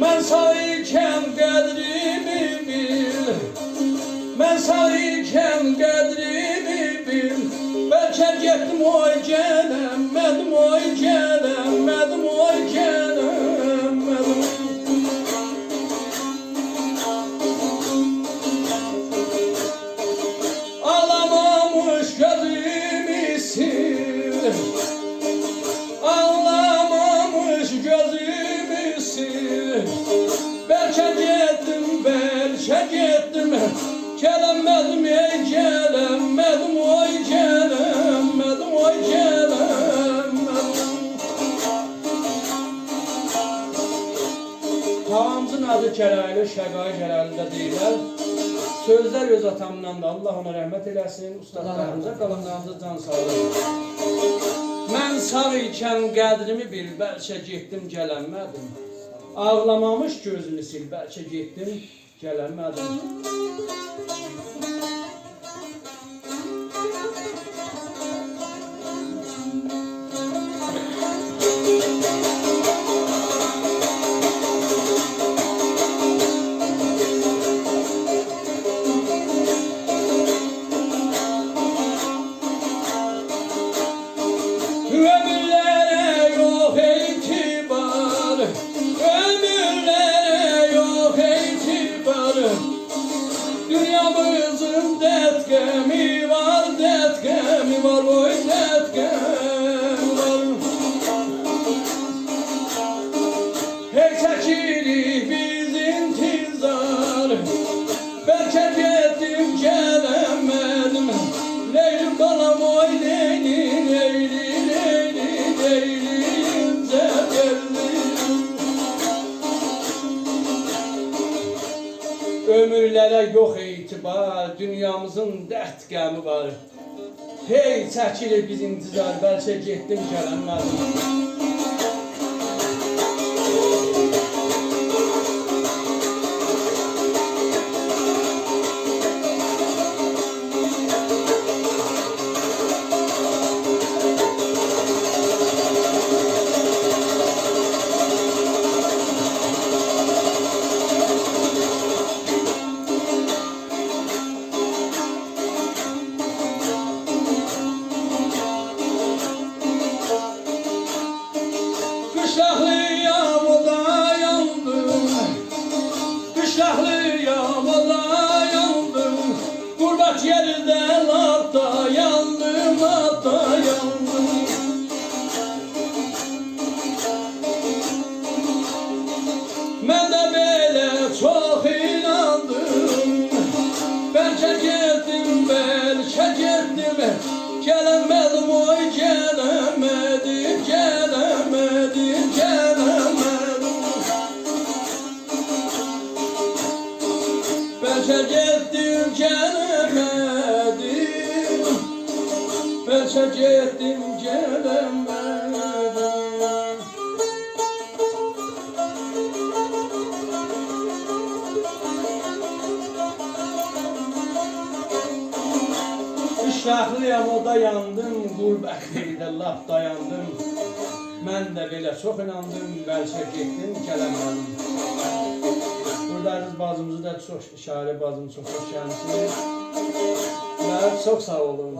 Mən sağ ikən qədrimi bil, mən sağ ikən qədrimi bil. Bəlkə getdim oy gələmədim, oy gələmədim, oy gələmədim. Ağlamamış gözümü sil, ağlamamış gözümü sil. Bəlkə getdim, bəlkə getdim, gələmədim, ey gələmədim, oy gələmədim, oy gələmədim. Hamzın adı Cəlali, Şəqai Cələlində deyirlər. Sözlər öz atamdan da, Allah ona rəhmət eləsin, ustadlarımıza, qalanlarımıza can sağlıq. Mən sağ ikən qədrimi bil, bəlkə getdim, gələnmədim. Ağlamamış gözünü sil, bəlkə getdim, gələnmədim. Ömürlere yok itibar, ömürlere yok itibar. Dünyamızın dert gemi var, dert gemi var, oy dert gemi var. Hey çekilir biz intizar, belki getdim gelemedim. Leylim balam oy leylim, leylim. Ömürlərə yox etibar, dünyamızın dərd qəmi var. Hey çəkilir biz intizar, bəlkə getdim gələnmədim. Kışlaklıyam o da yandım, kışlaklıyam o da yandım. Gurbet yerinde lap da yandım, lap da yandım. Ben de böyle çok inandım. Belki gittim, belki gittim. Gelemedim, oy gelemedim, gelemedim, gelemedim. Belki gittim, gelemedim. Belki gittim, gelemedim. Kışlaklıyam o da yandım, gurbətlikdə laf dayandım. Mən də belə çox inandım, bəlkə getdim, gələmədim. Burada Əziz bazımızı da çox, şairi bazımız çox xoş gəlmişsiniz. Və çox sağ olun.